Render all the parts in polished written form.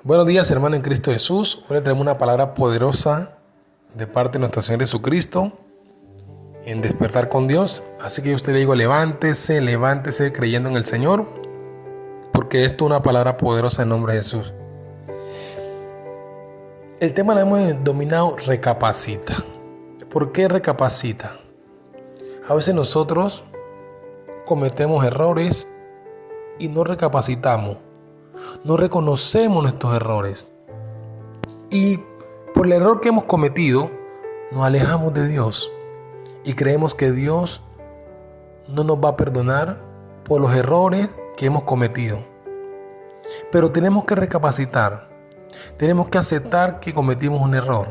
Buenos días, hermano en Cristo Jesús. Hoy le tenemos una palabra poderosa de parte de nuestro Señor Jesucristo en despertar con Dios. Así que yo a usted le digo, levántese creyendo en el Señor, porque esto es una palabra poderosa en nombre de Jesús. El tema lo hemos denominado recapacita. ¿Por qué recapacita? A veces nosotros cometemos errores y no recapacitamos. No reconocemos nuestros errores. Y por el error que hemos cometido, nos alejamos de Dios. Y creemos que Dios no nos va a perdonar por los errores que hemos cometido. Pero tenemos que recapacitar. Tenemos que aceptar que cometimos un error.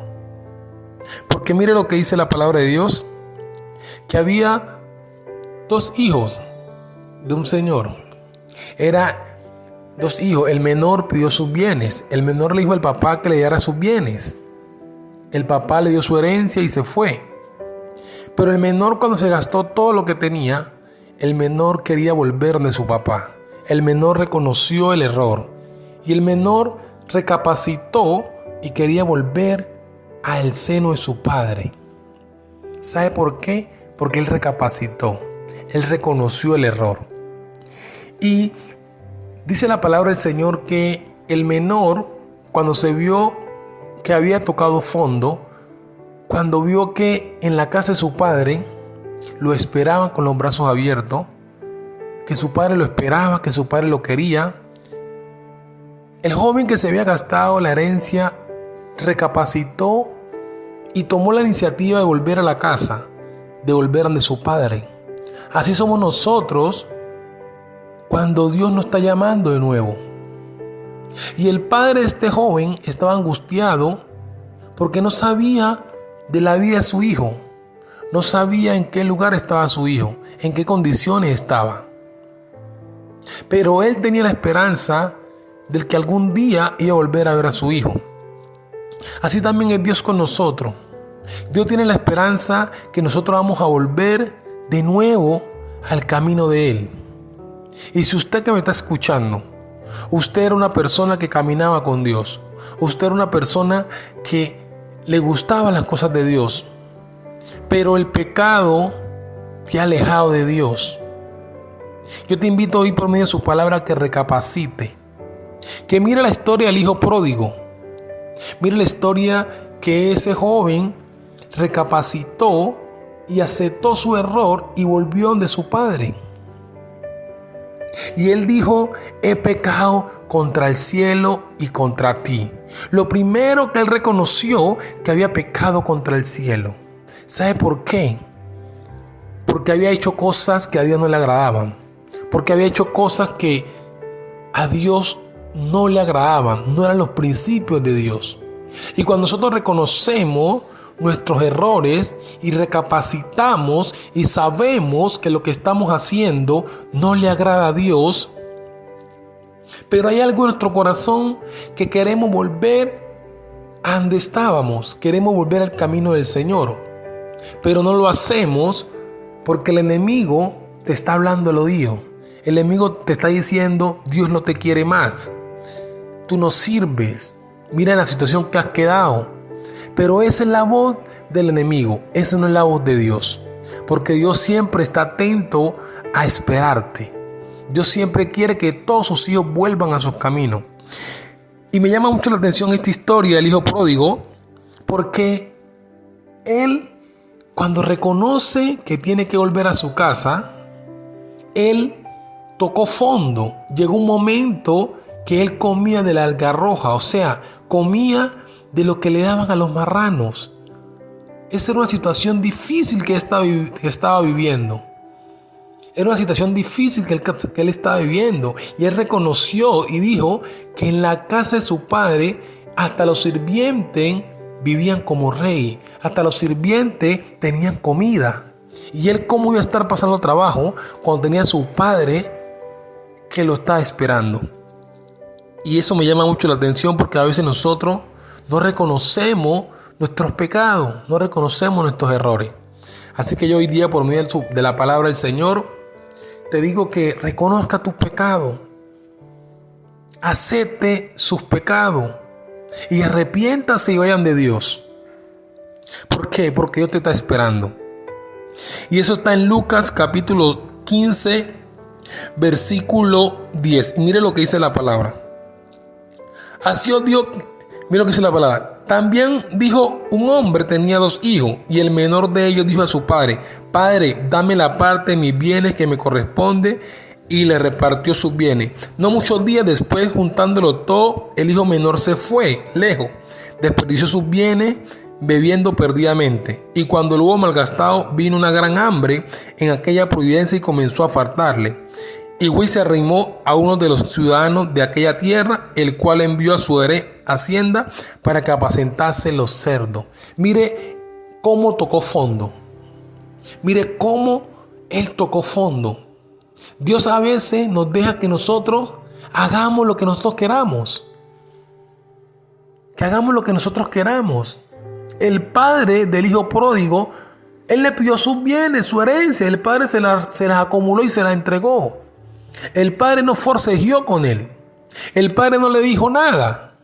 Porque mire lo que dice la palabra de Dios. Que había dos hijos de un señor. Dos hijos, el menor pidió sus bienes. El menor le dijo al papá que le diera sus bienes. El papá le dio su herencia y se fue. Pero el menor, cuando se gastó todo lo que tenía, el menor quería volver donde su papá. El menor reconoció el error. Y el menor recapacitó y quería volver al seno de su padre. ¿Sabe por qué? Porque él recapacitó. Él reconoció el error. Y dice la palabra del Señor que el menor, cuando se vio que había tocado fondo, cuando vio que en la casa de su padre lo esperaban con los brazos abiertos, que su padre lo esperaba, que su padre lo quería, el joven que se había gastado la herencia recapacitó y tomó la iniciativa de volver a la casa, de volver donde su padre. Así somos nosotros cuando Dios nos está llamando de nuevo. Y el padre de este joven estaba angustiado porque no sabía de la vida de su hijo. No sabía en qué lugar estaba su hijo, en qué condiciones estaba. Pero él tenía la esperanza del que algún día iba a volver a ver a su hijo. Así también es Dios con nosotros. Dios tiene la esperanza que nosotros vamos a volver de nuevo al camino de Él. Y si usted que me está escuchando, usted era una persona que caminaba con Dios, usted era una persona que le gustaban las cosas de Dios, pero el pecado te ha alejado de Dios, yo te invito hoy por medio de su palabra que recapacite, que mire la historia del hijo pródigo. Mire la historia que ese joven recapacitó y aceptó su error y volvió donde su padre. Y él dijo: he pecado contra el cielo y contra ti. Lo primero que él reconoció, que había pecado contra el cielo. ¿Sabe por qué? Porque había hecho cosas que a Dios no le agradaban. Porque había hecho cosas que a Dios no le agradaban. No eran los principios de Dios. Y cuando nosotros reconocemos nuestros errores y recapacitamos y sabemos que lo que estamos haciendo no le agrada a Dios, pero hay algo en nuestro corazón que queremos volver a donde estábamos, queremos volver al camino del Señor, pero no lo hacemos porque el enemigo te está hablando el oído. El enemigo te está diciendo: Dios no te quiere más, tú no sirves, mira la situación que has quedado. Pero esa es la voz del enemigo, esa no es la voz de Dios. Porque Dios siempre está atento a esperarte. Dios siempre quiere que todos sus hijos vuelvan a sus caminos. Y me llama mucho la atención esta historia del hijo pródigo, porque él, cuando reconoce que tiene que volver a su casa, él tocó fondo. Llegó un momento que él comía de la algarroja, o sea, comía de lo que le daban a los marranos. Esa era una situación difícil que estaba viviendo. Era una situación difícil que él estaba viviendo. Y él reconoció y dijo que en la casa de su padre hasta los sirvientes vivían como rey. Hasta los sirvientes tenían comida. Y él, ¿cómo iba a estar pasando trabajo cuando tenía a su padre que lo estaba esperando? Y eso me llama mucho la atención, porque a veces nosotros no reconocemos nuestros pecados, no reconocemos nuestros errores. Así que yo hoy día, por medio de la palabra del Señor, te digo que reconozca tus pecados, acepte sus pecados y arrepiéntase y vayan de Dios. ¿Por qué? Porque Dios te está esperando. Y eso está en Lucas capítulo 15, versículo 10. Y mire lo que dice la palabra. Así os Dios, mire lo que dice la palabra. También dijo un hombre tenía 2 hijos, y el menor de ellos dijo a su padre: Padre, dame la parte de mis bienes que me corresponde, y le repartió sus bienes. No muchos días después, juntándolo todo, el hijo menor se fue lejos, desperdició sus bienes bebiendo perdidamente, y cuando lo hubo malgastado, vino una gran hambre en aquella providencia y comenzó a faltarle. Y Güey se arrimó a uno de los ciudadanos de aquella tierra, el cual envió a su hacienda para que apacentase los cerdos. Mire cómo tocó fondo. Mire cómo él tocó fondo. Dios a veces nos deja que nosotros hagamos lo que nosotros queramos. Que hagamos lo que nosotros queramos. El padre del hijo pródigo, él le pidió sus bienes, su herencia. El padre se las acumuló y se las entregó. El padre no forcejeó con él. El padre no le dijo nada.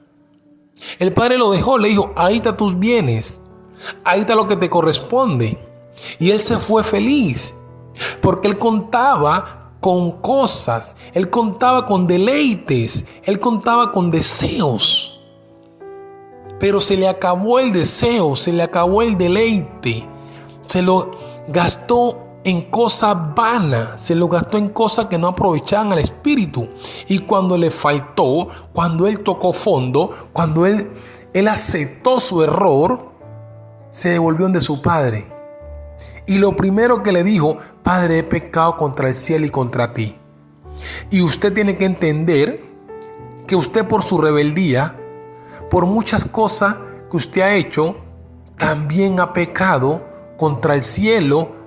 El padre lo dejó, le dijo: ahí está tus bienes, ahí está lo que te corresponde. Y él se fue feliz, porque él contaba con cosas, él contaba con deleites, él contaba con deseos. Pero se le acabó el deseo, se le acabó el deleite, se lo gastó en cosas vanas, se lo gastó en cosas que no aprovechaban al espíritu. Y cuando le faltó, cuando él tocó fondo, cuando él aceptó su error, se devolvió de su padre. Y lo primero que le dijo: Padre, he pecado contra el cielo y contra ti. Y usted tiene que entender que usted, por su rebeldía, por muchas cosas que usted ha hecho, también ha pecado contra el cielo.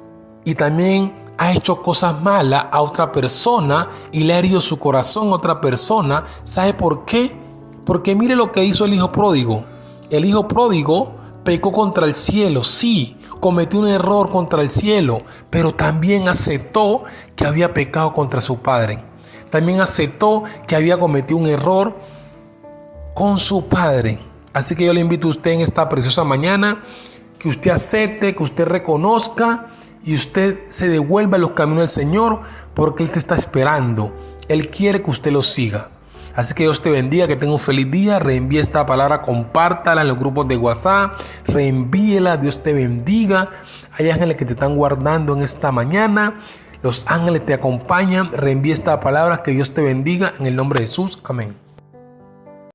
Y también ha hecho cosas malas a otra persona y le ha herido su corazón a otra persona. ¿Sabe por qué? Porque mire lo que hizo el hijo pródigo. El hijo pródigo pecó contra el cielo, sí, cometió un error contra el cielo, pero también aceptó que había pecado contra su padre. También aceptó que había cometido un error con su padre. Así que yo le invito a usted en esta preciosa mañana que usted acepte, que usted reconozca y usted se devuelva a los caminos del Señor, porque Él te está esperando. Él quiere que usted lo siga. Así que Dios te bendiga, que tenga un feliz día. Reenvíe esta palabra, compártala en los grupos de WhatsApp, reenvíela. Dios te bendiga. Hay ángeles que te están guardando en esta mañana. Los ángeles te acompañan. Reenvíe esta palabra, que Dios te bendiga en el nombre de Jesús. Amén.